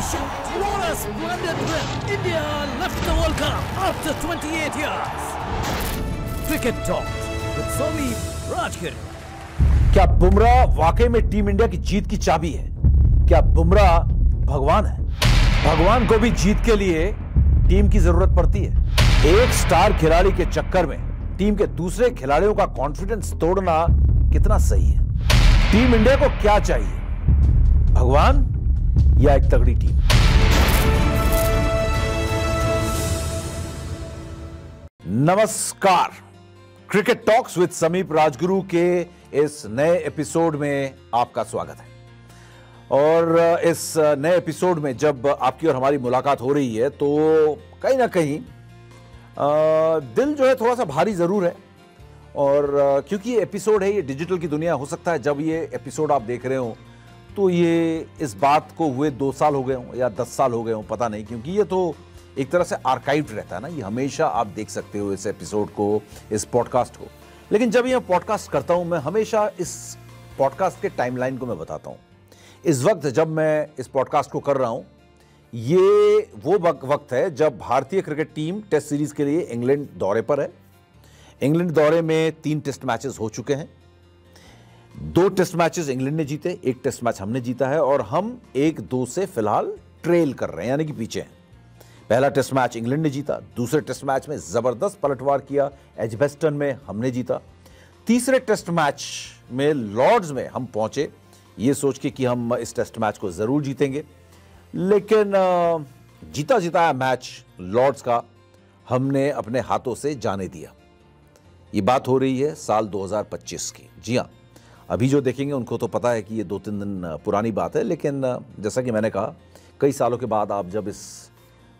shot. What a splendid win. India left the World Cup after 28 years. Cricket Talk with Sameep Rajguru. क्या बुमराह वाकई में team India की जीत की चाबी है? क्या बुमराह भगवान है? भगवान को भी जीत के लिए टीम की जरूरत पड़ती है। एक स्टार खिलाड़ी के चक्कर में टीम के दूसरे खिलाड़ियों का कॉन्फिडेंस तोड़ना कितना सही है? टीम इंडिया को क्या चाहिए, भगवान या एक तगड़ी टीम? नमस्कार, क्रिकेट टॉक्स विद समीप राजगुरु के इस नए एपिसोड में आपका स्वागत है। और इस नए एपिसोड में जब आपकी और हमारी मुलाकात हो रही है तो कहीं ना कहीं दिल जो है थोड़ा सा भारी जरूर है। और क्योंकि ये एपिसोड है, ये डिजिटल की दुनिया, हो सकता है जब ये एपिसोड आप देख रहे हो तो ये इस बात को हुए 2 साल हो गए हों या 10 साल हो गए हों, पता नहीं, क्योंकि ये तो एक तरह से आर्काइव्ड रहता है ना, ये हमेशा आप देख सकते हो इस एपिसोड को, इस पॉडकास्ट को। लेकिन जब ये पॉडकास्ट करता हूं, मैं हमेशा इस पॉडकास्ट के टाइमलाइन को मैं बताता हूं। इस वक्त जब मैं इस पॉडकास्ट को कर रहा हूं, ये वो वक्त है जब भारतीय क्रिकेट टीम टेस्ट सीरीज के लिए इंग्लैंड दौरे पर है। इंग्लैंड दौरे में 3 टेस्ट मैचेस हो चुके हैं। 2 टेस्ट मैचेस इंग्लैंड ने जीते, 1 टेस्ट मैच हमने जीता है और हम 1-2 से फिलहाल ट्रेल कर रहे हैं, यानी कि पीछे हैं। पहला टेस्ट मैच इंग्लैंड ने जीता, दूसरे टेस्ट मैच में जबरदस्त पलटवार किया, एजबेस्टन में हमने जीता। तीसरे टेस्ट मैच में लॉर्ड्स में हम पहुंचे ये सोच के कि हम इस टेस्ट मैच को जरूर जीतेंगे, लेकिन जीता जिताया मैच लॉर्ड्स का हमने अपने हाथों से जाने दिया। ये बात हो रही है साल 2025 की। जी हाँ, अभी जो देखेंगे उनको तो पता है कि ये 2-3 दिन पुरानी बात है, लेकिन जैसा कि मैंने कहा, कई सालों के बाद आप जब इस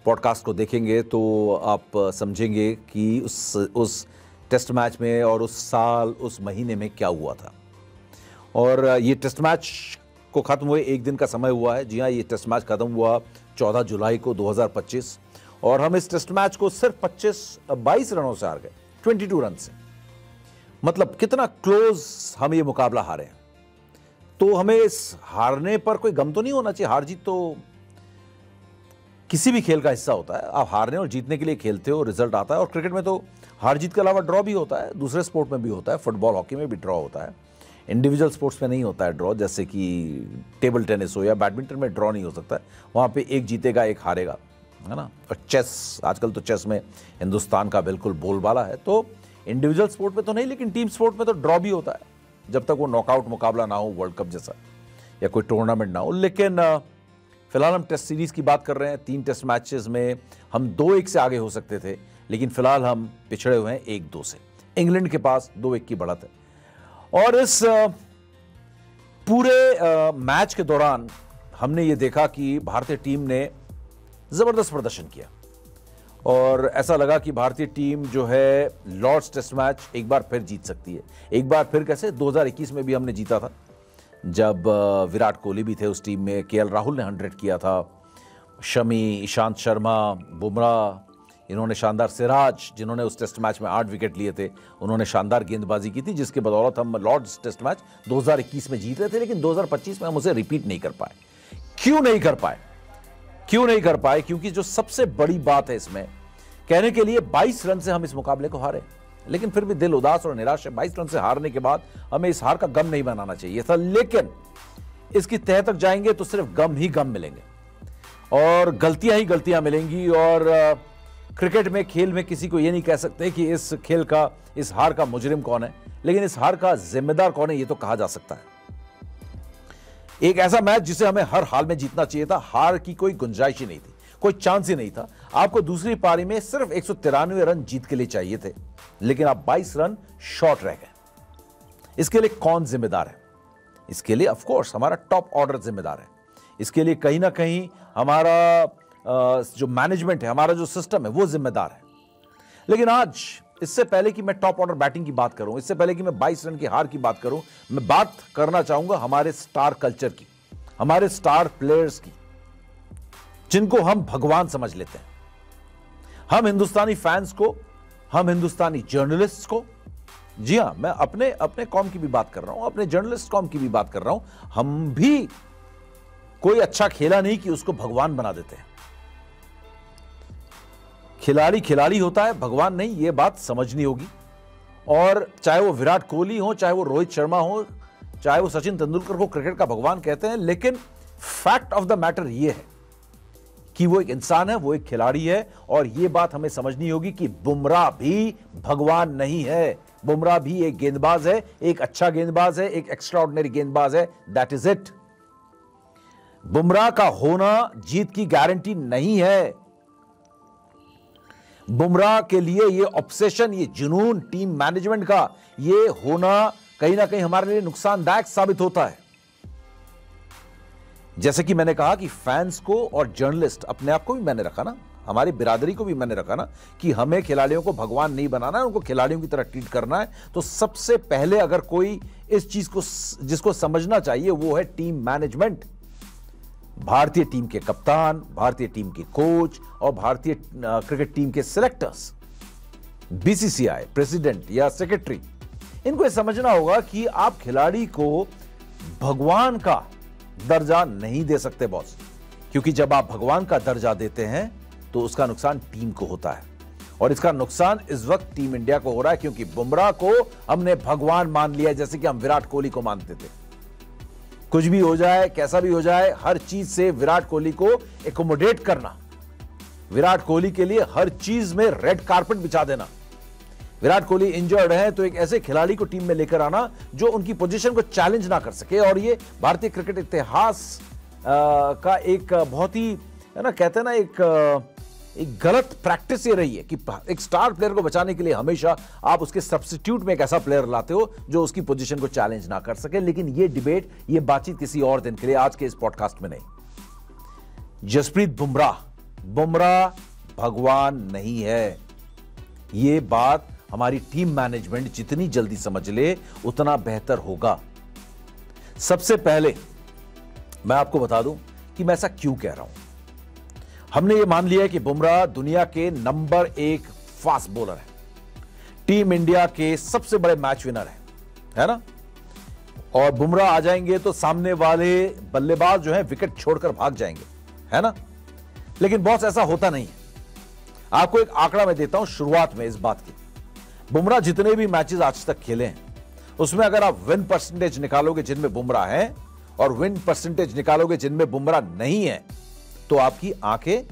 पॉडकास्ट को देखेंगे तो आप समझेंगे कि उस टेस्ट मैच में और उस साल, उस महीने में क्या हुआ था। और ये टेस्ट मैच को ख़त्म हुए 1 दिन का समय हुआ है। जी हाँ, ये टेस्ट मैच ख़त्म हुआ 14 जुलाई को 2025 और हम इस टेस्ट मैच को सिर्फ 22 रनों से हार गए, 22 रन से। मतलब कितना क्लोज हम ये मुकाबला हारे हैं। तो हमें इस हारने पर कोई गम तो नहीं होना चाहिए। हार जीत तो किसी भी खेल का हिस्सा होता है। आप हारने और जीतने के लिए खेलते हो, रिजल्ट आता है। और क्रिकेट में तो हार जीत के अलावा ड्रॉ भी होता है, दूसरे स्पोर्ट में भी होता है, फुटबॉल हॉकी में भी ड्रॉ होता है। इंडिविजुअल स्पोर्ट्स में नहीं होता है ड्रॉ, जैसे कि टेबल टेनिस हो या बैडमिंटन में ड्रॉ नहीं हो सकता है। वहाँ पे एक जीतेगा, एक हारेगा, है ना। और चेस, आजकल तो चेस में हिंदुस्तान का बिल्कुल बोलबाला है। तो इंडिविजुअल स्पोर्ट में तो नहीं, लेकिन टीम स्पोर्ट में तो ड्रॉ भी होता है, जब तक वो नॉकआउट मुकाबला ना हो, वर्ल्ड कप जैसा या कोई टूर्नामेंट ना हो। लेकिन फिलहाल हम टेस्ट सीरीज की बात कर रहे हैं। 3 टेस्ट मैचेस में हम 2-1 से आगे हो सकते थे, लेकिन फिलहाल हम पिछड़े हुए हैं 1-2 से। इंग्लैंड के पास 2-1 की बढ़त है। और इस पूरे मैच के दौरान हमने ये देखा कि भारतीय टीम ने जबरदस्त प्रदर्शन किया और ऐसा लगा कि भारतीय टीम जो है लॉर्ड्स टेस्ट मैच एक बार फिर जीत सकती है। एक बार फिर कैसे, 2021 में भी हमने जीता था, जब विराट कोहली भी थे उस टीम में, केएल राहुल ने 100 किया था, शमी, ईशांत शर्मा, बुमराह, इन्होंने शानदार, सिराज जिन्होंने उस टेस्ट मैच में 8 विकेट लिए थे, उन्होंने शानदार गेंदबाजी की थी, जिसके बदौलत हम लॉर्ड्स टेस्ट मैच 2021 में जीत रहे थे। लेकिन 2025 में हम उसे रिपीट नहीं कर पाए। क्यों नहीं कर पाए? क्यों नहीं कर पाए? क्योंकि जो सबसे बड़ी बात है इसमें कहने के लिए, 22 रन से हम इस मुकाबले को हारे। लेकिन फिर भी दिल उदास और निराश है। 22 रन से हारने के बाद हमें इस हार का गम नहीं मनाना चाहिए था, लेकिन इसकी तह तक जाएंगे तो सिर्फ गम ही गम मिलेंगे और गलतियां ही गलतियां मिलेंगी। और क्रिकेट में, खेल में किसी को यह नहीं कह सकते कि इस खेल का, इस हार का मुजरिम कौन है, लेकिन इस हार का जिम्मेदार कौन है ये तो कहा जा सकता है। एक ऐसा मैच जिसे हमें हर हाल में जीतना चाहिए था, हार की कोई गुंजाइश ही नहीं थी, कोई चांस ही नहीं था। आपको दूसरी पारी में सिर्फ 193 रन जीत के लिए चाहिए थे, लेकिन आप 22 रन शॉर्ट रह गए। इसके लिए कौन जिम्मेदार है? इसके लिए ऑफ कोर्स हमारा टॉप ऑर्डर जिम्मेदार है। इसके लिए कहीं ना कहीं हमारा जो मैनेजमेंट है, हमारा जो सिस्टम है, वो जिम्मेदार है। लेकिन आज, इससे पहले कि मैं टॉप ऑर्डर बैटिंग की बात करूं, इससे पहले कि मैं 22 रन की हार की बात करूं, मैं बात करना चाहूंगा हमारे स्टार कल्चर की, हमारे स्टार प्लेयर्स की, जिनको हम भगवान समझ लेते हैं। हम हिंदुस्तानी फैंस को, हम हिंदुस्तानी जर्नलिस्ट्स को, जी हां, मैं अपने कौम की भी बात कर रहा हूं, अपने जर्नलिस्ट कौम की भी बात कर रहा हूं, हम भी कोई अच्छा खेला नहीं कि उसको भगवान बना देते हैं। खिलाड़ी खिलाड़ी होता है, भगवान नहीं, यह बात समझनी होगी। और चाहे वो विराट कोहली हो, चाहे वो रोहित शर्मा हो, चाहे वो सचिन तेंदुलकर को क्रिकेट का भगवान कहते हैं, लेकिन फैक्ट ऑफ द मैटर यह है कि वो एक इंसान है, वो एक खिलाड़ी है। और यह बात हमें समझनी होगी कि बुमराह भी भगवान नहीं है। बुमराह भी एक गेंदबाज है, एक अच्छा गेंदबाज है, एक एक्स्ट्राऑर्डिनरी गेंदबाज है। That is it. बुमराह का होना जीत की गारंटी नहीं है। बुमराह के लिए ये ऑब्सेशन, ये जुनून टीम मैनेजमेंट का, ये होना कहीं ना कहीं हमारे लिए नुकसानदायक साबित होता है। जैसे कि मैंने कहा कि फैंस को और जर्नलिस्ट, अपने आप को भी मैंने रखा ना, हमारी बिरादरी को भी मैंने रखा ना, कि हमें खिलाड़ियों को भगवान नहीं बनाना है, उनको खिलाड़ियों की तरह ट्रीट करना है। तो सबसे पहले अगर कोई इस चीज को जिसको समझना चाहिए वो है टीम मैनेजमेंट। भारतीय टीम के कप्तान, भारतीय टीम के कोच और भारतीय क्रिकेट टीम के सिलेक्टर्स, बीसीसीआई प्रेसिडेंट या सेक्रेटरी, इनको यह समझना होगा कि आप खिलाड़ी को भगवान का दर्जा नहीं दे सकते बॉस। क्योंकि जब आप भगवान का दर्जा देते हैं तो उसका नुकसान टीम को होता है। और इसका नुकसान इस वक्त टीम इंडिया को हो रहा है, क्योंकि बुमराह को हमने भगवान मान लिया, जैसे कि हम विराट कोहली को मानते थे। कुछ भी हो जाए, कैसा भी हो जाए, हर चीज से विराट कोहली को एकोमोडेट करना, विराट कोहली के लिए हर चीज में रेड कारपेट बिछा देना। विराट कोहली इंजर्ड है तो एक ऐसे खिलाड़ी को टीम में लेकर आना जो उनकी पोजीशन को चैलेंज ना कर सके। और ये भारतीय क्रिकेट इतिहास का एक बहुत ही, है ना, कहते हैं ना, एक गलत प्रैक्टिस ये रही है कि एक स्टार प्लेयर को बचाने के लिए हमेशा आप उसके सब्स्टिट्यूट में एक ऐसा प्लेयर लाते हो जो उसकी पोजीशन को चैलेंज ना कर सके। लेकिन ये डिबेट, ये बातचीत किसी और दिन के लिए, आज के इस पॉडकास्ट में नहीं। जसप्रीत बुमराह भगवान नहीं है। ये बात हमारी टीम मैनेजमेंट जितनी जल्दी समझ ले उतना बेहतर होगा। सबसे पहले मैं आपको बता दूं कि मैं ऐसा क्यों कह रहा हूं। हमने ये मान लिया है कि बुमराह दुनिया के नंबर 1 फास्ट बॉलर है, टीम इंडिया के सबसे बड़े मैच विनर है ना। और बुमराह आ जाएंगे तो सामने वाले बल्लेबाज जो है विकेट छोड़कर भाग जाएंगे, है ना। लेकिन बॉस ऐसा होता नहीं है। आपको एक आंकड़ा मैं देता हूं शुरुआत में इस बात की। बुमराह जितने भी मैचेस आज तक खेले हैं उसमें अगर आप विन परसेंटेज निकालोगे जिनमें बुमराह है और विन परसेंटेज निकालोगे जिनमें बुमराह नहीं है, तो आपकी आंखें,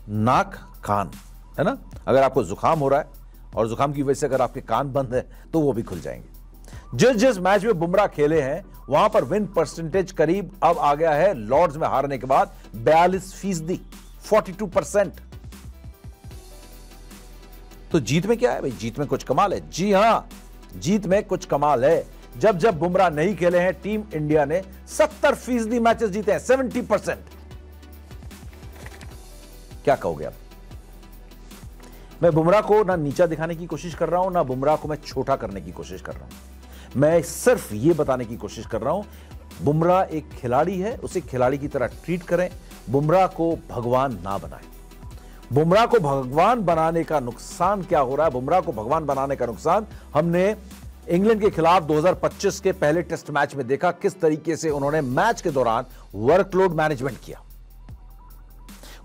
नाक, कान, है ना। अगर आपको जुकाम हो रहा है और जुकाम की वजह से अगर आपके कान बंद है तो वो भी खुल जाएंगे। जिस मैच में बुमराह खेले हैं वहां पर विन परसेंटेज करीब अब आ गया है लॉर्ड्स में हारने के बाद 42%, 42%। तो जीत में क्या है भाई? जीत में कुछ कमाल है। जी हां, जीत में कुछ कमाल है। जब बुमराह नहीं खेले हैं टीम इंडिया ने 70% मैचेस जीते हैं, 70%। क्या कहोगे आप? मैं बुमराह को ना नीचा दिखाने की कोशिश कर रहा हूं, ना बुमराह को मैं छोटा करने की कोशिश कर रहा हूं। मैं सिर्फ यह बताने की कोशिश कर रहा हूं, बुमराह एक खिलाड़ी है, उसे खिलाड़ी की तरह ट्रीट करें। बुमराह को भगवान ना बनाएं। बुमराह को भगवान बनाने का नुकसान क्या हो रहा है? बुमराह को भगवान बनाने का नुकसान हमने इंग्लैंड के खिलाफ 2025 के पहले टेस्ट मैच में देखा। किस तरीके से उन्होंने मैच के दौरान वर्कलोड मैनेजमेंट किया।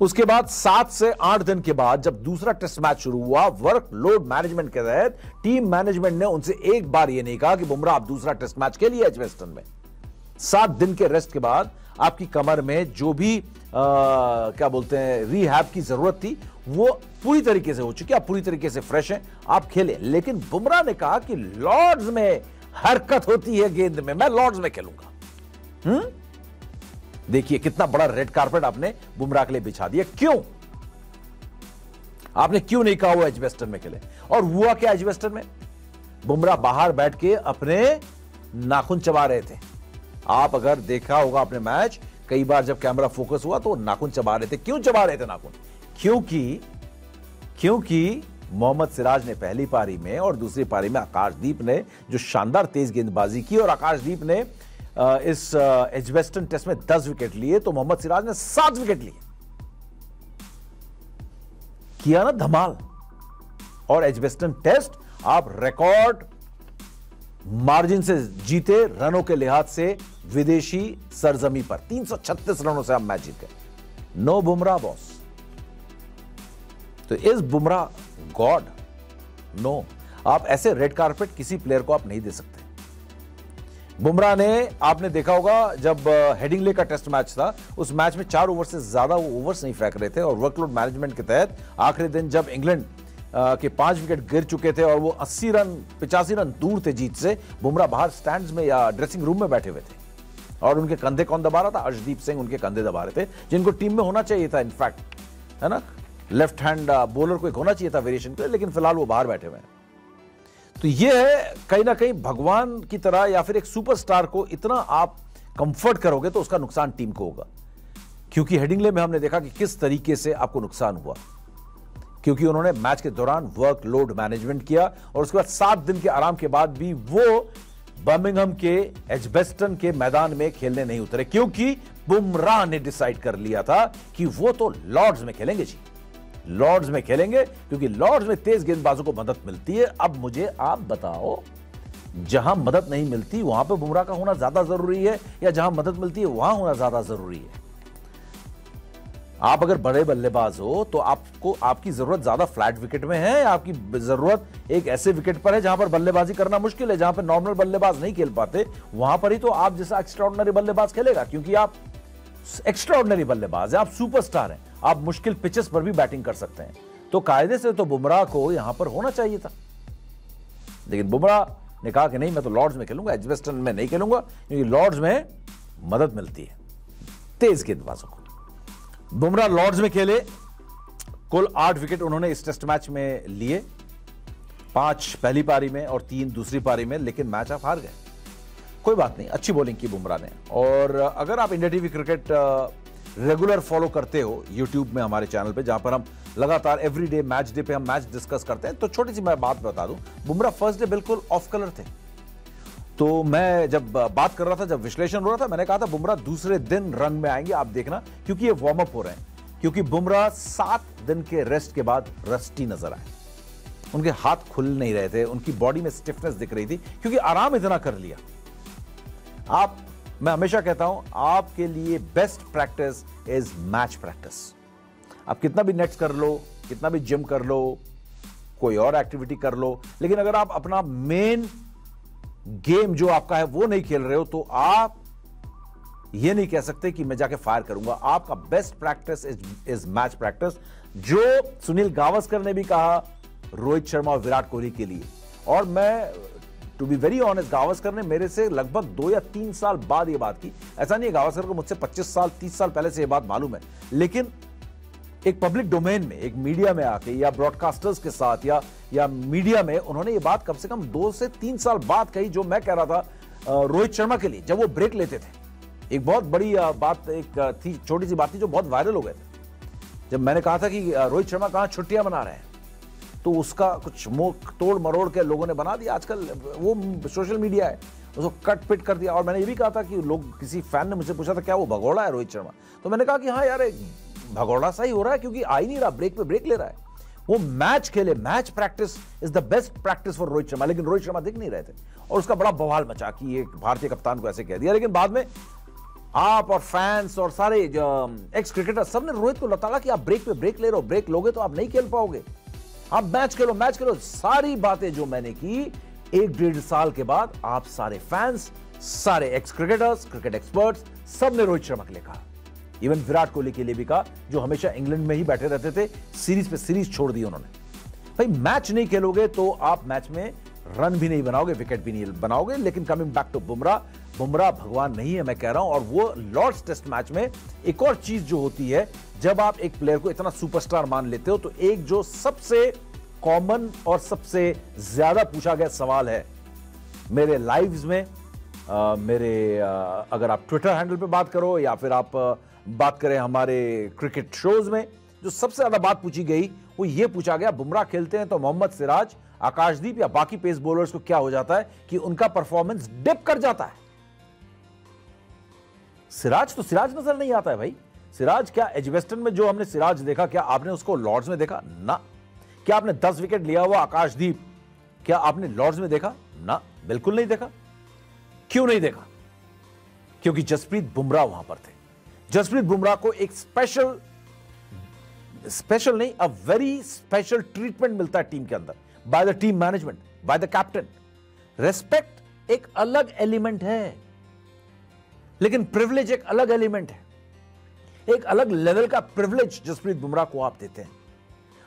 उसके बाद 7 से 8 दिन के बाद जब दूसरा टेस्ट मैच शुरू हुआ, वर्कलोड मैनेजमेंट के तहत टीम मैनेजमेंट ने उनसे एक बार यह नहीं कहा कि बुमराह आप दूसरा टेस्ट मैच के लिए एजबेस्टन में। 7 दिन के रेस्ट के बाद आपकी कमर में जो भी क्या बोलते हैं रीहैब की जरूरत थी वो पूरी तरीके से हो चुकी है, आप पूरी तरीके से फ्रेश हैं, आप खेलें। लेकिन बुमराह ने कहा कि लॉर्ड्स में हरकत होती है गेंद में, मैं लॉर्ड्स में खेलूंगा। देखिए कितना बड़ा रेड कारपेट आपने बुमराह के लिए बिछा दिया। क्यों? आपने क्यों नहीं कहा वो एजबेस्टन में खेले? और हुआ क्या एजबेस्टन में? बुमराह बाहर बैठ के अपने नाखून चबा रहे थे। आप अगर देखा होगा अपने मैच, कई बार जब कैमरा फोकस हुआ तो नाखून चबा रहे थे। क्यों चबा रहे थे नाखून? क्योंकि मोहम्मद सिराज ने पहली पारी में और दूसरी पारी में आकाशदीप ने जो शानदार तेज गेंदबाजी की, और आकाशदीप ने इस एजबेस्टन टेस्ट में 10 विकेट लिए तो मोहम्मद सिराज ने 7 विकेट लिए। किया ना धमाल। और एजबेस्टन टेस्ट आप रिकॉर्ड मार्जिन से जीते, रनों के लिहाज से विदेशी सरजमी पर 336 रनों से आप मैच जीत गए। No Bumrah boss. तो इस बुमराह गॉड? नो, आप ऐसे रेड कारपेट किसी प्लेयर को आप नहीं दे सकते। बुमराह ने, आपने देखा होगा जब हेडिंगले का टेस्ट मैच था, उस मैच में 4 ओवर से ज्यादा वो ओवर्स नहीं फेंक रहे थे और वर्कलोड मैनेजमेंट के तहत आखिरी दिन जब इंग्लैंड के 5 विकेट गिर चुके थे और वो 80 रन 85 रन दूर थे जीत से, बुमराह बाहर स्टैंड्स में या ड्रेसिंग रूम में बैठे हुए थे और उनके कंधे कौन दबा रहा था? अर्शदीप सिंह उनके कंधे दबा रहे थे, जिनको टीम में होना चाहिए था इनफैक्ट, है ना। लेफ्ट हैंड बॉलर को एक होना चाहिए था वेरिएशन के लिए, लेकिन फिलहाल वो बाहर बैठे हुए हैं। तो ये है कहीं ना कहीं भगवान की तरह या फिर एक सुपरस्टार को इतना आप कंफर्ट करोगे तो उसका नुकसान टीम को होगा। क्योंकि हेडिंगले में हमने देखा कि किस तरीके से आपको नुकसान हुआ, क्योंकि उन्होंने मैच के दौरान वर्कलोड मैनेजमेंट किया और उसके बाद 7 दिन के आराम के बाद भी वो बर्मिंघम के एजबेस्टन के मैदान में खेलने नहीं उतरे, क्योंकि बुमराह ने डिसाइड कर लिया था कि वो तो लॉर्ड्स में खेलेंगे जी, लॉर्ड्स में खेलेंगे, क्योंकि लॉर्ड्स में तेज गेंदबाजों को मदद मिलती है। अब मुझे आप बताओ, जहां मदद नहीं मिलती वहां पे बुमराह का होना ज्यादा जरूरी है या जहां मदद मिलती है वहां होना ज्यादा जरूरी है? आप अगर बड़े बल्लेबाज हो तो आपको, आपकी जरूरत ज्यादा फ्लैट विकेट में है, आपकी जरूरत एक ऐसे विकेट पर है जहां पर बल्लेबाजी करना मुश्किल है, जहां पर नॉर्मल बल्लेबाज नहीं खेल पाते, वहां पर ही तो आप जैसा एक्स्ट्राऑर्डिनरी बल्लेबाज खेलेगा, क्योंकि आप एक्स्ट्राऑर्डिनरी बल्लेबाज हैं, आप सुपरस्टार हैं, आप मुश्किल पिचेस पर भी बैटिंग कर सकते हैं। तो कायदे से तो बुमराह को यहां पर होना चाहिए था, लेकिन बुमराह ने कहा कि नहीं, मैं तो लॉर्ड्स में खेलूंगा, एजबेस्टन में नहीं खेलूंगा, क्योंकि लॉर्ड्स में मदद मिलती है तेज गेंदबाजों को। बुमराह लॉर्ड्स में खेले, कुल 8 विकेट उन्होंने इस टेस्ट मैच में लिए, 5 पहली पारी में और 3 दूसरी पारी में, लेकिन मैच आप हार गए। कोई बात नहीं, अच्छी बॉलिंग की बुमराह ने। और अगर आप India TV cricket regular follow करते हो यूट्यूब में हमारे चैनल पे, जहां पर हम लगातार एवरीडे मैच डे पे हम मैच डिस्कस करते हैं, तो छोटी सी मैं बात बता दूं, बुमराह फर्स्ट डे बिल्कुल ऑफ कलर थे। तो मैं जब बात कर रहा था, जब विश्लेषण हो रहा था, मैंने कहा था बुमराह दूसरे दिन रंग में आएंगे, आप देखना, क्योंकि ये वार्म अप हो रहे हैं, क्योंकि बुमराह 7 दिन के रेस्ट के बाद रस्टी नजर आए, उनके हाथ खुल नहीं रहे थे, उनकी बॉडी में स्टिफनेस दिख रही थी, क्योंकि आराम इतना कर लिया। मैं हमेशा कहता हूं, आपके लिए best practice is match practice. आप कितना भी नेट्स कर लो, कितना भी जिम कर लो, कोई और एक्टिविटी कर लो, लेकिन अगर आप अपना मेन गेम जो आपका है वो नहीं खेल रहे हो, तो आप ये नहीं कह सकते कि मैं जाके फायर करूंगा। आपका best practice is match practice, जो सुनील गावस्कर ने भी कहा रोहित शर्मा और विराट कोहली के लिए। और मैं to be very honest, Gavaskar ने मेरे से लगभग 2 या 3 साल बाद ये बात की। ऐसा नहीं है गावस्कर को मुझसे 25 साल 30 साल पहले से ये बात मालूम है, लेकिन एक पब्लिक डोमेन में, एक मीडिया में आके या ब्रॉडकास्टर्स के साथ या मीडिया में उन्होंने ये बात कम से कम 2 से 3 साल बाद कही, जो मैं कह रहा था रोहित शर्मा के लिए, जब वो ब्रेक लेते थे। एक बहुत बड़ी बात, एक थी, छोटी सी बात थी जो बहुत वायरल हो गए थे, जब मैंने कहा था कि रोहित शर्मा कहां छुट्टियां मना रहे हैं, तो उसका कुछ मुंह तोड़ मरोड़ के लोगों ने बना दिया। आजकल वो सोशल मीडिया है, उसको कट पिट कर दिया। और मैंने ये भी कहा था कि लोग, किसी फैन ने मुझसे पूछा था क्या वो भगोड़ा है रोहित शर्मा, तो मैंने कहा कि हाँ यार, भगोड़ा सा ही हो रहा है, क्योंकि आ ही नहीं रहा, ब्रेक पे ब्रेक ले रहा है। वो मैच खेले, match practice is the best practice for Rohit Sharma, लेकिन रोहित शर्मा दिख नहीं रहे थे और उसका बड़ा बवाल मचा कि एक भारतीय कप्तान को ऐसे कह दिया। लेकिन बाद में आप और फैंस और सारे एक्स क्रिकेटर सबने रोहित को लताड़ा कि आप ब्रेक पे ब्रेक ले रहे हो, ब्रेक लोगे तो आप नहीं खेल पाओगे, आप मैच खेलो, मैच खेलो। सारी बातें जो मैंने की, 1-1.5 साल के बाद आप सारे फैंस, सारे एक्स क्रिकेटर्स, क्रिकेट एक्सपर्ट्स, सबने रोहित शर्मा के लिए कहा। इवन विराट कोहली के लिए भी कहा, जो हमेशा इंग्लैंड में ही बैठे रहते थे, सीरीज पे सीरीज छोड़ दी उन्होंने। भाई मैच नहीं खेलोगे तो आप मैच में रन भी नहीं बनाओगे, विकेट भी नहीं बनाओगे। लेकिन coming back to Bumrah, Bumrah भगवान नहीं है, मैं कह रहा हूं। और वो लॉर्ड्स टेस्ट मैच में एक और चीज जो होती है, जब आप एक प्लेयर को इतना सुपरस्टार मान लेते हो, तो एक जो सबसे कॉमन और सबसे ज्यादा पूछा गया सवाल है मेरे लाइव्स में, अगर आप ट्विटर हैंडल पे बात करो या फिर आप बात करें हमारे क्रिकेट शोज में, जो सबसे ज्यादा बात पूछी गई वो ये पूछा गया, बुमराह खेलते हैं तो मोहम्मद सिराज, आकाशदीप या बाकी पेस बॉलर्स को क्या हो जाता है कि उनका परफॉर्मेंस डिप कर जाता है। सिराज तो सिराज नजर नहीं आता है भाई। सिराज क्या एजबेस्टन में जो हमने सिराज देखा, क्या आपने उसको लॉर्ड्स में देखा? ना। क्या आपने 10 विकेट लिया हुआ आकाशदीप, क्या आपने लॉर्ड्स में देखा? ना, बिल्कुल नहीं देखा। क्यों नहीं देखा? क्योंकि जसप्रीत बुमराह वहां पर थे। जसप्रीत बुमराह को एक स्पेशल नहीं, अ वेरी स्पेशल ट्रीटमेंट मिलता है टीम के अंदर, by the team management, by the captain. Respect एक अलग एलिमेंट है, लेकिन प्रिविलेज एक अलग एलिमेंट है। एक अलग लेवल का प्रिविलेज जसप्रीत बुमराह को आप देते हैं।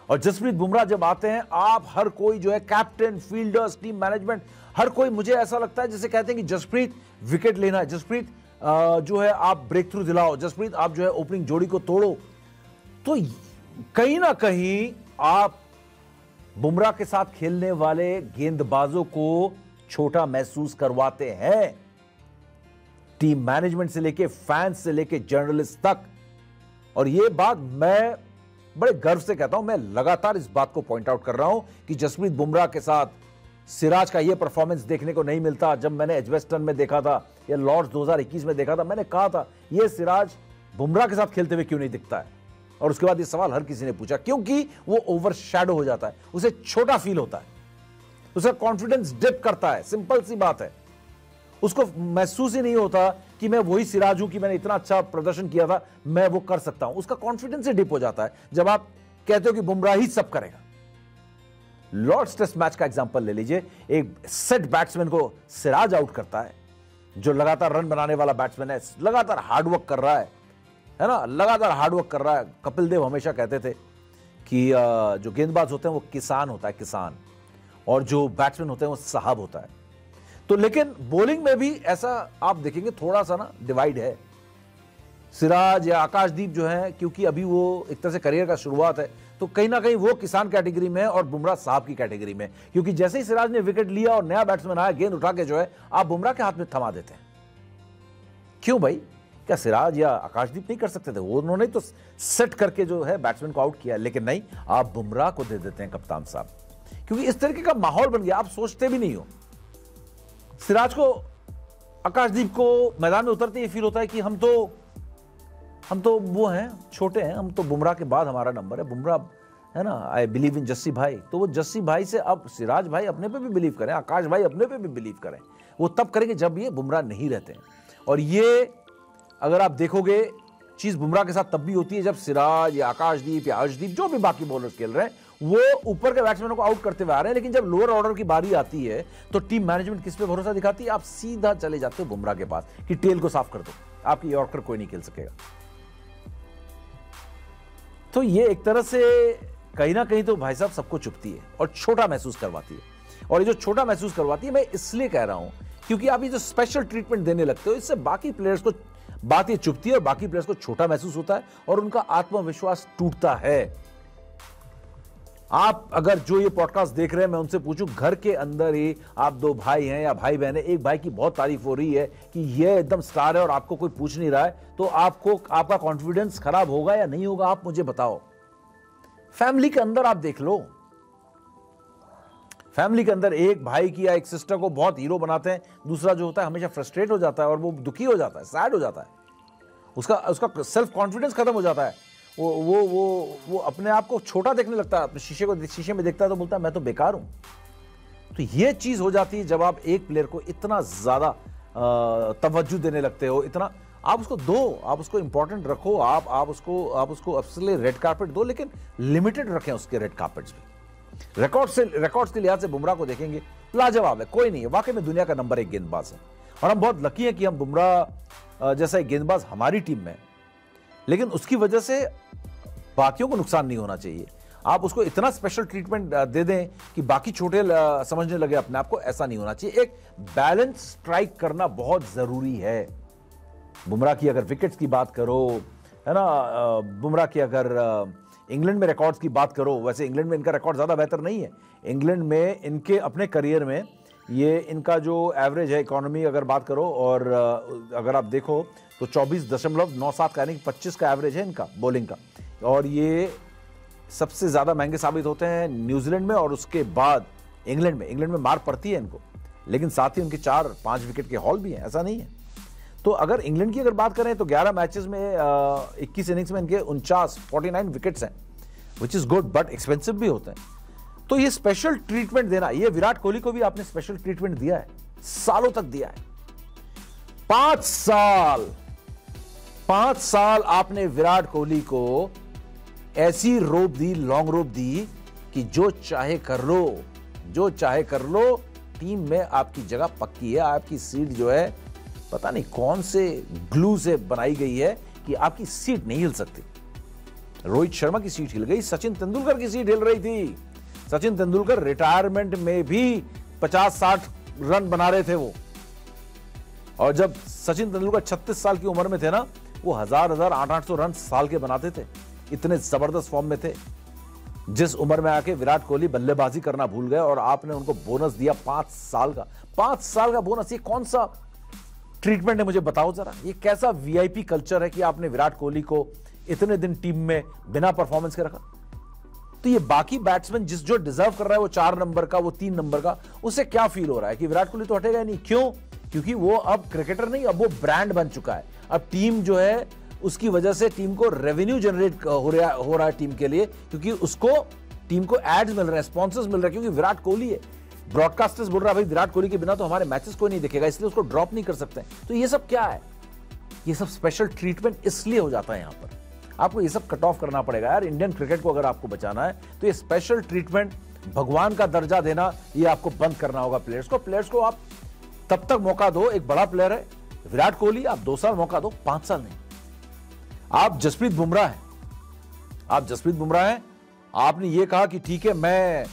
और जसप्रीत बुमराह जब आते हैं, आप हर कोई जो है, कैप्टन, फील्डर्स, टीम मैनेजमेंट, हर कोई, मुझे ऐसा लगता है जैसे कहते हैं कि जसप्रीत विकेट लेना है, जसप्रीत जो है आप ब्रेक थ्रू दिलाओ, जसप्रीत आप जो है ओपनिंग जोड़ी को तोड़ो। तो कहीं ना कहीं आप बुमराह के साथ खेलने वाले गेंदबाजों को छोटा महसूस करवाते हैं, टीम मैनेजमेंट से लेके फैंस से लेके जर्नलिस्ट तक। और यह बात मैं बड़े गर्व से कहता हूं, मैं लगातार इस बात को पॉइंट आउट कर रहा हूं कि जसप्रीत बुमराह के साथ सिराज का यह परफॉर्मेंस देखने को नहीं मिलता। जब मैंने एजवेस्टन में देखा था या लॉर्ड्स 2021 में देखा था, मैंने कहा था यह सिराज बुमराह के साथ खेलते हुए क्यों नहीं दिखता है। और उसके बाद यह सवाल हर किसी ने पूछा, क्योंकि वो ओवरशैडो हो जाता है, उसे छोटा फील होता है, उसका कॉन्फिडेंस डिप करता है। सिंपल सी बात है, उसको महसूस ही नहीं होता कि मैं वही सिराज हूं, कि मैंने इतना अच्छा प्रदर्शन किया था, मैं वो कर सकता हूं। उसका कॉन्फिडेंस ही डिप हो जाता है जब आप कहते हो कि बुमराह ही सब करेगा। लॉर्ड्स टेस्ट मैच का एग्जांपल ले लीजिए, एक सेट बैट्समैन को सिराज आउट करता है, जो लगातार रन बनाने वाला बैट्समैन है, लगातार हार्डवर्क कर रहा है ना, लगातार हार्डवर्क कर रहा है। कपिल देव हमेशा कहते थे कि जो गेंदबाज होते हैं वो किसान होता है, किसान, और जो बैट्समैन होते हैं वो साहब होता है। तो लेकिन बॉलिंग में भी ऐसा आप देखेंगे, थोड़ा सा ना डिवाइड है। सिराज या आकाशदीप जो है, क्योंकि अभी वो एक तरह से करियर का शुरुआत है, तो कहीं ना कहीं वो किसान कैटेगरी में है और बुमराह साहब की कैटेगरी में। क्योंकि जैसे ही सिराज ने विकेट लिया और नया बैट्समैन आया, गेंद उठा के जो है आप बुमराह के हाथ में थमा देते हैं। क्यों भाई, क्या सिराज या आकाशदीप नहीं कर सकते थे? वो उन्होंने तो सेट करके जो है बैट्समैन को आउट किया, लेकिन नहीं, आप बुमराह को दे देते हैं कप्तान साहब, क्योंकि इस तरीके का माहौल बन गया। आप सोचते भी नहीं हो, सिराज को, आकाशदीप को मैदान में उतरते ही फील होता है कि हम तो वो हैं, छोटे हैं, हम तो बुमराह के बाद हमारा नंबर है, बुमराह है ना, आई बिलीव इन जस्सी भाई। तो वो जस्सी भाई से अब सिराज भाई अपने पे भी बिलीव करें, आकाश भाई अपने पे भी बिलीव करें। वो तब करेंगे जब ये बुमराह नहीं रहते हैं। और ये अगर आप देखोगे, चीज बुमराह के साथ तब भी होती है जब सिराज या आकाशदीप या अर्शदीप, जो भी बाकी बॉलर्स खेल रहे हैं, वो ऊपर के बैट्समैनों को आउट करते हुए आ रहे हैं। लेकिन जब लोअर ऑर्डर की बारी आती है तो टीम मैनेजमेंट किस पे भरोसा दिखाती है? आप सीधा चले जाते हो बुमराह के पास कि टेल को साफ कर दो, आपकी यॉर्कर कोई नहीं खेल सकेगा। तो ये एक तरह से कहीं ना कहीं तो भाई साहब सबको चुभती है और छोटा महसूस करवाती है। और ये जो छोटा महसूस करवाती है, मैं इसलिए कह रहा हूं क्योंकि आप ये जो स्पेशल ट्रीटमेंट देने लगते हो, इससे बाकी प्लेयर्स को बात ये चुभती है और बाकी प्लेयर्स को छोटा महसूस होता है और उनका आत्मविश्वास टूटता है। आप अगर जो ये पॉडकास्ट देख रहे हैं, मैं उनसे पूछूं, घर के अंदर ही आप दो भाई हैं या भाई बहन है, एक भाई की बहुत तारीफ हो रही है कि ये एकदम स्टार है और आपको कोई पूछ नहीं रहा है, तो आपका कॉन्फिडेंस खराब होगा या नहीं होगा? आप मुझे बताओ। फैमिली के अंदर आप देख लो, फैमिली के अंदर एक भाई की या एक सिस्टर को बहुत हीरो बनाते हैं, दूसरा जो होता है हमेशा फ्रस्ट्रेट हो जाता है और वो दुखी हो जाता है, सैड हो जाता है, उसका सेल्फ कॉन्फिडेंस खत्म हो जाता है, वो अपने आप को छोटा देखने लगता है, अपने शीशे में देखता है तो बोलता है मैं तो बेकार हूं। तो ये चीज हो जाती है जब आप एक प्लेयर को इतना ज्यादा तवज्जो देने लगते हो, इतना आप उसको दो, आप उसको इंपॉर्टेंट रखो, आप उसको अफसले रेड कार्पेट दो, लेकिन लिमिटेड रखें उसके रेड कार्पेट्स भी। रिकॉर्ड्स के लिहाज से बुमराह को देखेंगे, लाजवाब है, कोई नहीं है, वाकई में दुनिया का नंबर 1 गेंदबाज है। और हम बहुत लकी हैं कि हम बुमराह जैसा एक गेंदबाज हमारी टीम में, लेकिन उसकी वजह से बाकियों को नुकसान नहीं होना चाहिए। आप उसको इतना स्पेशल ट्रीटमेंट दे दें कि बाकी छोटे समझने लगे अपने आप को, ऐसा नहीं होना चाहिए। एक बैलेंस स्ट्राइक करना बहुत जरूरी है। बुमराह की अगर विकेट्स की बात करो, है ना, बुमराह की अगर इंग्लैंड में रिकॉर्ड्स की बात करो, वैसे इंग्लैंड में इनका रिकॉर्ड ज्यादा बेहतर नहीं है। इंग्लैंड में इनके अपने करियर में ये इनका जो एवरेज है इकोनॉमी अगर बात करो, और अगर आप देखो तो 24.97 का, यानी 25 का एवरेज है इनका बॉलिंग का। और ये सबसे ज्यादा महंगे साबित होते हैं न्यूजीलैंड में और उसके बाद इंग्लैंड में। इंग्लैंड में मार पड़ती है इनको, लेकिन साथ ही उनके 4-5 विकेट के हॉल भी हैं, ऐसा नहीं है। तो अगर इंग्लैंड की अगर बात करें तो 11 मैचेस में 21 इनिंग्स में इनके 49 विकेट्स हैं, which is good, but expensive भी होते हैं। तो ये स्पेशल ट्रीटमेंट देना, ये विराट कोहली को भी आपने स्पेशल ट्रीटमेंट दिया है, सालों तक दिया है। पांच साल आपने विराट कोहली को ऐसी रोप दी, लॉन्ग रोप दी कि जो चाहे कर लो, टीम में आपकी जगह पक्की है। आपकी सीट जो है पता नहीं कौन से ग्लू से बनाई गई है कि आपकी सीट नहीं हिल सकती। रोहित शर्मा की सीट हिल गई, सचिन तेंदुलकर की सीट हिल रही थी। सचिन तेंदुलकर रिटायरमेंट में भी 50-60 रन बना रहे थे वो, और जब सचिन तेंदुलकर 36 साल की उम्र में थे ना, वो 1000-800 रन साल के बनाते थे, इतने जबरदस्त फॉर्म में थे। जिस उम्र में आके विराट कोहली बल्लेबाजी करना भूल गए और आपने उनको बोनस दिया 5 साल का। 5 साल का बोनस, ये कौन सा ट्रीटमेंट है मुझे बताओ जरा। ये कैसा वीआईपी कल्चर है कि आपने विराट कोहली को इतने दिन टीम में बिना परफॉर्मेंस के रखा। तो ये बाकी बैट्समैन जो डिजर्व कर रहा है, वो 4 नंबर का, वो 3 नंबर का, उसे क्या फील हो रहा है कि विराट कोहली तो हटेगा नहीं। क्यों? क्योंकि वो अब क्रिकेटर नहीं, अब वो ब्रांड बन चुका है। अब टीम जो है उसकी वजह से टीम को रेवेन्यू जनरेट हो रहा है टीम के लिए, क्योंकि उसको टीम को एड्स मिल रहे हैं, स्पॉन्सर्स मिल रहे हैं, क्योंकि विराट कोहली है। ब्रॉडकास्टर्स बोल रहा है भाई विराट कोहली के बिना तो हमारे मैचेस कोई नहीं देखेगा, इसलिए उसको ड्रॉप नहीं कर सकते। तो ये सब क्या है? ये सब स्पेशल ट्रीटमेंट इसलिए हो जाता है। यहां पर आपको ये सब कट ऑफ करना पड़ेगा यार। इंडियन क्रिकेट को अगर आपको बचाना है तो ये स्पेशल ट्रीटमेंट, भगवान का दर्जा देना, ये आपको बंद करना होगा प्लेयर्स को। प्लेयर्स को आप तब तक मौका दो, एक बड़ा प्लेयर है विराट कोहली, आप 2 साल मौका दो, 5 साल नहीं। आप जसप्रीत बुमराह हैं, आपने ये कहा कि ठीक है मैं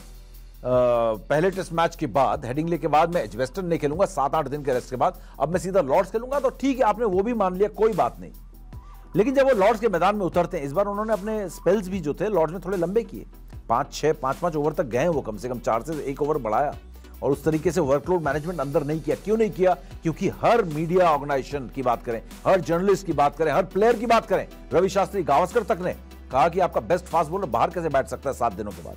पहले टेस्ट मैच के बाद, हेडिंगले के बाद मैं एजबेस्टन नहीं खेलूंगा, 7-8 दिन के रेस्ट के बाद, अब मैं सीधा लॉर्ड्स खेलूंगा। तो ठीक है, आपने वो भी मान लिया, कोई बात नहीं। लेकिन जब वो लॉर्ड्स के मैदान में उतरते हैं, इस बार उन्होंने अपने स्पेल्स भी जो थे लॉर्ड्स में थोड़े लंबे किए, 5-5 ओवर तक गए वो, कम से कम 4 से 1 ओवर बढ़ाया, और उस तरीके से वर्कलोड मैनेजमेंट अंदर नहीं किया। क्यों नहीं किया? क्योंकि हर मीडिया ऑर्गेनाइजेशन की बात करें, हर जर्नलिस्ट की बात करें, हर प्लेयर की बात करें, रवि शास्त्री, गावस्कर तक ने कहा कि आपका बेस्ट फास्ट बॉलर बाहर कैसे बैठ सकता है 7 दिनों के बाद,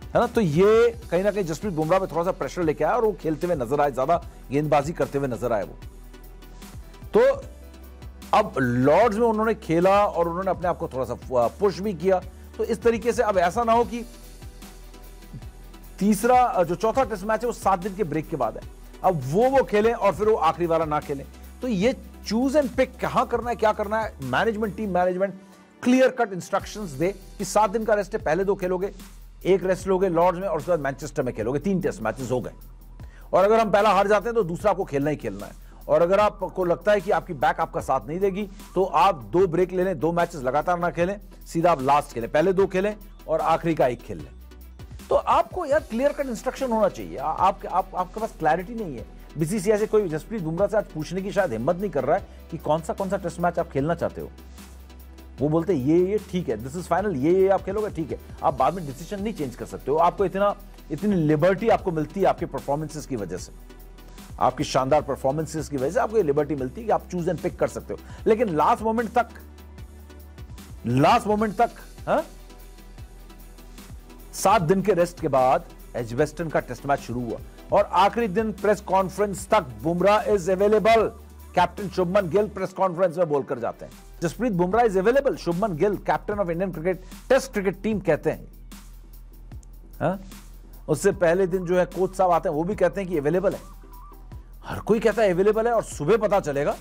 है ना। तो ये कहीं ना कहीं जसप्रीत बुमराह पे थोड़ा सा प्रेशर लेके आया और वो खेलते हुए नजर आए, ज्यादा गेंदबाजी करते हुए नजर आए वो। तो अब लॉर्ड्स में उन्होंने खेला और उन्होंने अपने आप को थोड़ा सा पुश भी किया। तो इस तरीके से अब ऐसा ना हो कि चौथा टेस्ट मैच है वो 7 दिन के ब्रेक के बाद है, अब वो खेलें और फिर वो आखिरी वाला ना खेलें। तो ये चूज एंड पिक कहां करना है, क्या करना है, management, team management clear cut instructions दे कि 7 दिन का रेस्ट है, पहले 2 खेलोगे, 1 रेस्ट लोगे लॉर्ड्स में, और उसके बाद मैनचेस्टर में खेलोगे। 3 टेस्ट मैचेस हो गए, और अगर हम पहला हार जाते हैं तो दूसरा आपको खेलना ही खेलना है। और अगर आपको लगता है कि आपकी बैक आपका साथ नहीं देगी तो आप 2 ब्रेक ले लें, 2 मैचेस लगातार ना खेलें, सीधा आप लास्ट खेलें, पहले 2 खेलें और आखिरी का 1 खेल लें। तो आपको यार क्लियर कट इंस्ट्रक्शन होना चाहिए। आपके पास क्लैरिटी नहीं है। बीसीसीआई से कोई जसप्रीत बुमराह से आज पूछने की शायद हिम्मत नहीं कर रहा है कि कौन सा टेस्ट मैच आप खेलना चाहते हो। वो बोलते हैं ये ठीक है, दिस इज फाइनल, ये आप खेलोगे, ठीक है। आप बाद में डिसीजन नहीं चेंज कर सकते हो। आपको इतनी लिबर्टी आपको मिलती है आपके परफॉर्मेंसेस की वजह से, आपकी शानदार परफॉर्मेंसेस की वजह से आपको ये लिबर्टी मिलती है कि आप चूज एंड पिक कर सकते हो। लेकिन लास्ट मोमेंट तक 7 दिन के रेस्ट के बाद एजबेस्टन का टेस्ट मैच शुरू हुआ और आखिरी दिन प्रेस कॉन्फ्रेंस तक Bumrah is available. Captain Shubman Gill press conference में बोलकर जाते हैं, Jasprit Bumrah is available. Shubman Gill, captain of Indian cricket test cricket team, कहते हैं। उससे पहले दिन जो है कोच साहब आते हैं, वो भी कहते हैं कि अवेलेबल है। हर कोई कहता है अवेलेबल है और सुबह पता चलेगा।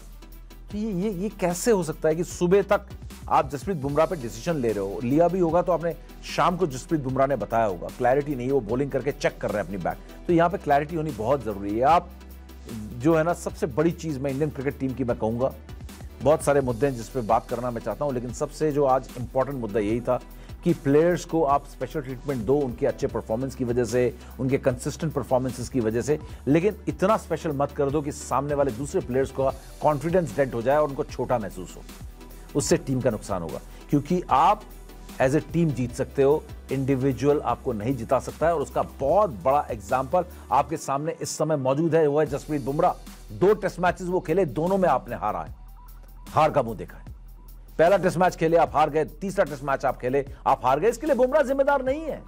तो ये कैसे हो सकता है कि सुबह तक आप जसप्रीत बुमराह पे डिसीजन ले रहे हो? लिया भी होगा तो आपने शाम को जसप्रीत बुमराह ने बताया होगा। क्लैरिटी नहीं है, वो बॉलिंग करके चेक कर रहे हैं अपनी बैट। तो यहां पे क्लैरिटी होनी बहुत जरूरी है। आप जो है ना, सबसे बड़ी चीज मैं इंडियन क्रिकेट टीम की मैं कहूंगा, बहुत सारे मुद्दे हैं जिस पे बात करना मैं चाहता हूं, लेकिन सबसे जो आज इंपॉर्टेंट मुद्दा यही था कि प्लेयर्स को आप स्पेशल ट्रीटमेंट दो उनके अच्छे परफॉर्मेंस की वजह से, उनके कंसिस्टेंट परफॉर्मेंसेस की वजह से, लेकिन इतना स्पेशल मत कर दो कि सामने वाले दूसरे प्लेयर्स का कॉन्फिडेंस डेड हो जाए और उनको छोटा महसूस हो। उससे टीम का नुकसान होगा, क्योंकि आप एज ए टीम जीत सकते हो, इंडिविजुअल आपको नहीं जिता सकता है। और उसका बहुत बड़ा एग्जाम्पल आपके सामने इस समय मौजूद है, वो है जसप्रीत बुमराह। 2 टेस्ट मैचेस वो खेले, दोनों में आपने हारा है, हार का मुंह देखा है। पहला टेस्ट मैच खेले आप हार गए, तीसरा टेस्ट मैच आप खेले आप हार गए। इसके लिए बुमराह जिम्मेदार नहीं है।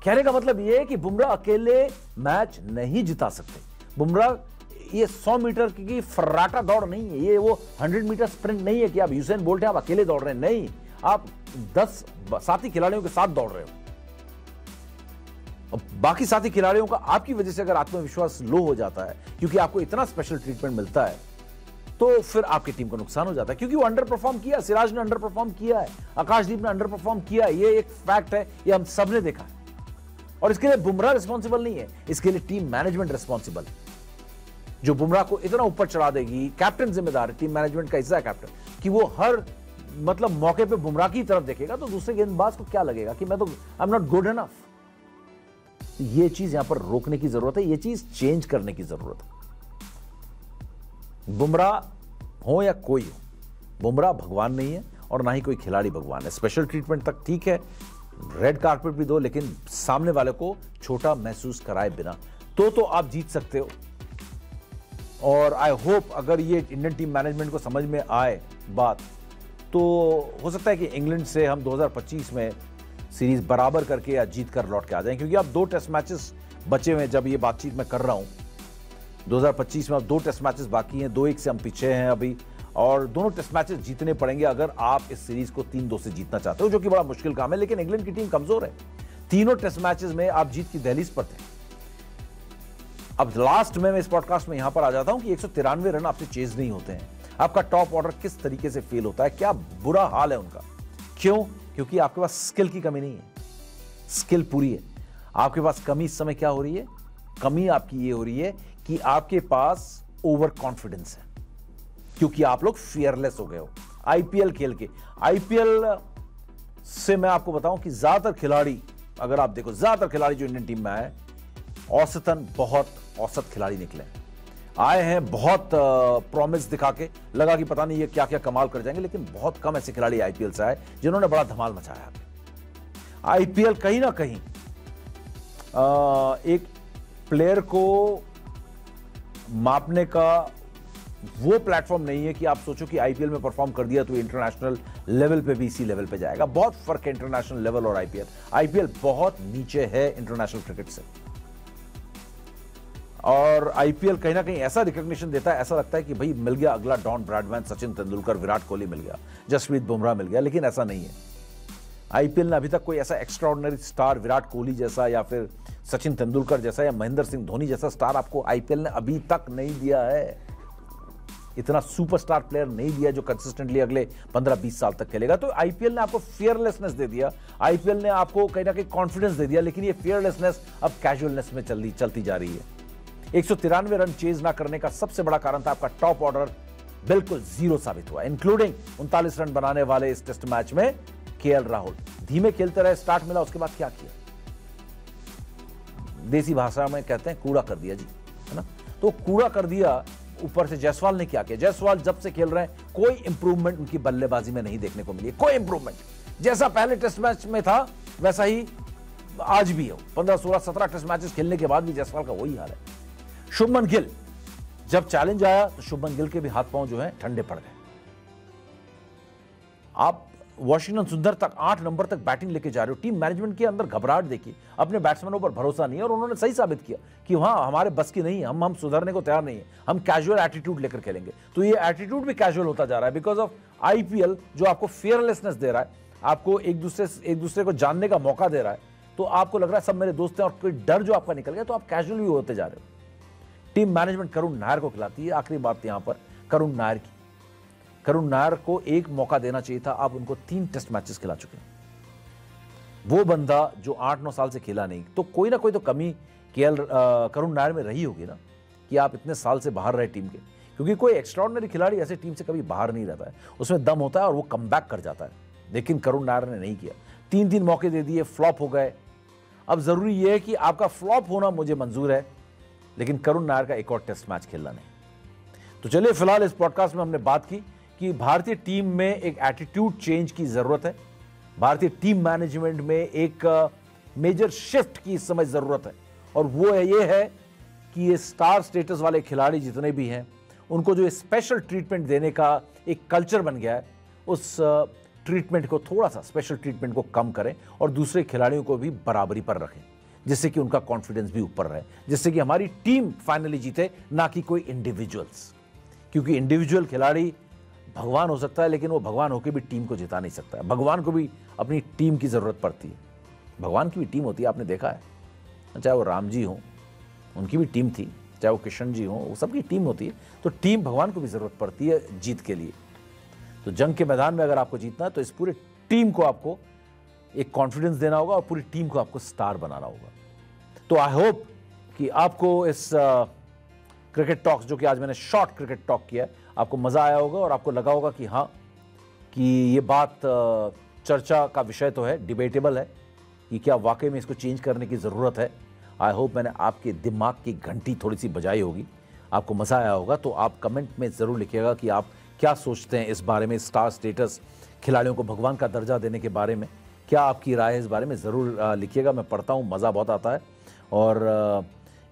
कहने का मतलब यह है कि बुमराह अकेले मैच नहीं जिता सकते। बुमराह ये 100 मीटर की फर्राटा दौड़ नहीं है, ये वो 100 मीटर स्प्रिंट नहीं है कि आप यूसेन बोल्ट हैं आप अकेले दौड़ रहे हैं। नहीं, आप 10 साथी खिलाड़ियों के साथ दौड़ रहे हो। और बाकी साथी खिलाड़ियों का आपकी वजह से अगर आत्मविश्वास लो हो जाता है क्योंकि आपको इतना स्पेशल ट्रीटमेंट मिलता है, तो फिर आपकी टीम को नुकसान हो जाता है। क्योंकि वो अंडर परफॉर्म किया, सिराज ने अंडर परफॉर्म किया है, आकाशदीप ने अंडर परफॉर्म किया है, ये एक फैक्ट है, ये हम सब ने देखा है। और इसके लिए बुमराह रिस्पॉन्सिबल नहीं है, इसके लिए टीम मैनेजमेंट रिस्पॉन्सिबल है, जो बुमराह को इतना ऊपर चढ़ा देगी। कैप्टन जिम्मेदार है, टीम मैनेजमेंट का हिस्सा है कैप्टन, कि वो हर मतलब मौके पे बुमराह की तरफ देखेगा, तो दूसरे गेंदबाज को क्या लगेगा कि मैं तो I am not good enough. ये चीज यहां पर रोकने की जरूरत है, ये चीज चेंज करने की जरूरत है। बुमराह हो या कोई हो, बुमराह भगवान नहीं है और ना ही कोई खिलाड़ी भगवान है। स्पेशल ट्रीटमेंट तक ठीक है, रेड कारपेट भी दो, लेकिन सामने वाले को छोटा महसूस कराए बिना तो आप जीत सकते हो। और आई होप अगर ये इंडियन टीम मैनेजमेंट को समझ में आए बात, तो हो सकता है कि इंग्लैंड से हम 2025 में सीरीज बराबर करके या जीत कर लौट के आ जाएं, क्योंकि अब 2 टेस्ट मैचेस बचे हुए हैं। जब ये बातचीत मैं कर रहा हूं 2025 में अब 2 टेस्ट मैचेस बाकी हैं, 2-1 से हम पीछे हैं अभी, और दोनों टेस्ट मैचेस जीतने पड़ेंगे अगर आप इस सीरीज को 3-2 से जीतना चाहते हो, जो कि बड़ा मुश्किल काम है। लेकिन इंग्लैंड की टीम कमजोर है, तीनों टेस्ट मैचेस में आप जीत की दहलीज पर थे। अब लास्ट में मैं इस पॉडकास्ट में यहां पर आ जाता हूं कि 193 रन आपसे चेज नहीं होते हैं। आपका टॉप ऑर्डर किस तरीके से फेल होता है, क्या बुरा हाल है उनका। क्यों? क्योंकि आपके पास स्किल की कमी नहीं है, स्किल पूरी है। आपके पास कमी इस समय क्या हो रही है? कमी आपकी ये हो रही है कि आपके पास ओवर कॉन्फिडेंस है, क्योंकि आप लोग फियरलेस हो गए हो आईपीएल खेल के। आईपीएल से मैं आपको बताऊं कि ज्यादातर खिलाड़ी, अगर आप देखो ज्यादातर खिलाड़ी जो इंडियन टीम में आए, औसतन बहुत औसत खिलाड़ी निकले, आए हैं बहुत प्रॉमिस दिखा के, लगा कि पता नहीं ये क्या क्या कमाल कर जाएंगे, लेकिन बहुत कम ऐसे खिलाड़ी आईपीएल से आए जिन्होंने बड़ा धमाल मचाया। आईपीएल कहीं ना कहीं एक प्लेयर को मापने का वो प्लेटफॉर्म नहीं है कि आप सोचो कि आईपीएल में परफॉर्म कर दिया तो इंटरनेशनल लेवल पे भी इसी लेवल पे जाएगा। बहुत फर्क है इंटरनेशनल लेवल और आईपीएल। आईपीएल बहुत नीचे है इंटरनेशनल क्रिकेट से, और आईपीएल कहीं ना कहीं ऐसा रिकॉग्निशन देता है, ऐसा लगता है कि भाई मिल गया अगला डॉन ब्रैडमैन, सचिन तेंदुलकर, विराट कोहली मिल गया, जसप्रीत बुमराह मिल गया, लेकिन ऐसा नहीं है। आईपीएल ने अभी तक कोई ऐसा एक्स्ट्राऑर्डिनरी स्टार, विराट कोहली जैसा या फिर सचिन तेंदुलकर जैसा या महेंद्र सिंह धोनी जैसा स्टार आपको आईपीएल ने अभी तक नहीं दिया है। इतना सुपरस्टार प्लेयर नहीं दिया जो कंसिस्टेंटली अगले 15-20 साल तक खेलेगा। तो आईपीएल ने आपको फियरलेसनेस दे दिया, आईपीएल ने आपको कहीं ना कहीं कॉन्फिडेंस दे दिया, लेकिन ये फियरलेसनेस अब कैजुअलनेस में चलती जा रही है। 193 रन चेज ना करने का सबसे बड़ा कारण था आपका टॉप ऑर्डर बिल्कुल जीरो साबित हुआ, इंक्लूडिंग 39 रन बनाने वाले इस टेस्ट मैच में केएल राहुल। धीमे खेलते रहे, स्टार्ट मिला, उसके बाद क्या किया? देसी भाषा में कहते हैं कूड़ा कर दिया जी, है ना। तो कूड़ा कर दिया। ऊपर से जायसवाल ने क्या किया? जायसवाल जब से खेल रहे हैं कोई इंप्रूवमेंट उनकी बल्लेबाजी में नहीं देखने को मिली, कोई इंप्रूवमेंट। जैसा पहले टेस्ट मैच में था वैसा ही आज भी हो। 15, 16, 17 टेस्ट मैचेस खेलने के बाद भी जायसवाल का वही हाल है। शुभमन गिल, जब चैलेंज आया तो शुभमन गिल के भी हाथ पांव जो है ठंडे पड़ गए। आप वॉशिंगटन सुंदर तक 8 नंबर तक बैटिंग लेके जा रहे हो, टीम मैनेजमेंट के अंदर घबराहट देखिए, अपने बैट्समैनों पर भरोसा नहीं है, और उन्होंने सही साबित किया कि हाँ हमारे बस की नहीं है, हम सुधरने को तैयार नहीं है, हम कैजुअल एटीट्यूड लेकर खेलेंगे। तो ये एटीट्यूड भी कैजुअल होता जा रहा है बिकॉज ऑफ आईपीएल, जो आपको फियरलेसनेस दे रहा है, आपको एक दूसरे को जानने का मौका दे रहा है। तो आपको लग रहा है सब मेरे दोस्त हैं, और कोई डर जो आपका निकल गया, तो आप कैजुअल भी होते जा रहे हो। टीम मैनेजमेंट करुण नायर को खिलाती है। आखिरी बात यहां पर करुण नायर की, करुण नायर को एक मौका देना चाहिए था, आप उनको 3 टेस्ट मैचेस खिला चुके हैं। वो बंदा जो 8-9 साल से खेला नहीं, तो कोई ना कोई तो कमी करुण नायर में रही होगी ना, कि आप इतने साल से बाहर रहे टीम के। क्योंकि कोई एक्स्ट्राऑर्डिनरी खिलाड़ी ऐसे टीम से कभी बाहर नहीं रहता है, उसमें दम होता है और वो कमबैक कर जाता है, लेकिन करुण नायर ने नहीं किया। 3 मौके दे दिए, फ्लॉप हो गए। अब जरूरी यह है कि आपका फ्लॉप होना मुझे मंजूर है, लेकिन करुण नायर का एक और टेस्ट मैच खेलना नहीं। तो चलिए, फिलहाल इस पॉडकास्ट में हमने बात की कि भारतीय टीम में एक एटीट्यूड चेंज की जरूरत है, भारतीय टीम मैनेजमेंट में एक मेजर शिफ्ट की इस समय जरूरत है, और वो ये है कि ये स्टार स्टेटस वाले खिलाड़ी जितने भी हैं, उनको जो स्पेशल ट्रीटमेंट देने का एक कल्चर बन गया है, उस ट्रीटमेंट को, थोड़ा सा स्पेशल ट्रीटमेंट को कम करें और दूसरे खिलाड़ियों को भी बराबरी पर रखें, जिससे कि उनका कॉन्फिडेंस भी ऊपर रहे, जिससे कि हमारी टीम फाइनली जीते, ना कि कोई इंडिविजुअल्स। क्योंकि इंडिविजुअल खिलाड़ी भगवान हो सकता है, लेकिन वो भगवान होकर भी टीम को जिता नहीं सकता है। भगवान को भी अपनी टीम की जरूरत पड़ती है, भगवान की भी टीम होती है, आपने देखा है। चाहे वो राम जी हों, उनकी भी टीम थी, चाहे वो किशन जी हों, वो सबकी टीम होती है। तो टीम भगवान को भी ज़रूरत पड़ती है जीत के लिए। तो जंग के मैदान में अगर आपको जीतना है तो इस पूरे टीम को आपको एक कॉन्फिडेंस देना होगा और पूरी टीम को आपको स्टार बनाना होगा। तो आई होप कि आपको इस क्रिकेट टॉक्स, जो कि आज मैंने शॉर्ट क्रिकेट टॉक किया है, आपको मज़ा आया होगा और आपको लगा होगा कि हाँ, कि ये बात चर्चा का विषय तो है, डिबेटेबल है कि क्या वाकई में इसको चेंज करने की ज़रूरत है। आई होप मैंने आपके दिमाग की घंटी थोड़ी सी बजाई होगी, आपको मज़ा आया होगा। तो आप कमेंट में ज़रूर लिखिएगा कि आप क्या सोचते हैं इस बारे में, स्टार स्टेटस, खिलाड़ियों को भगवान का दर्जा देने के बारे में। क्या आपकी राय है इस बारे में, ज़रूर लिखिएगा। मैं पढ़ता हूँ, मज़ा बहुत आता है। और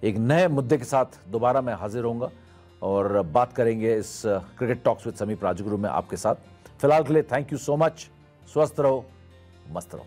एक नए मुद्दे के साथ दोबारा मैं हाजिर होऊंगा और बात करेंगे इस क्रिकेट टॉक्स विद समीप राजगुरु में आपके साथ। फिलहाल के लिए थैंक यू सो मच। स्वस्थ रहो, मस्त रहो।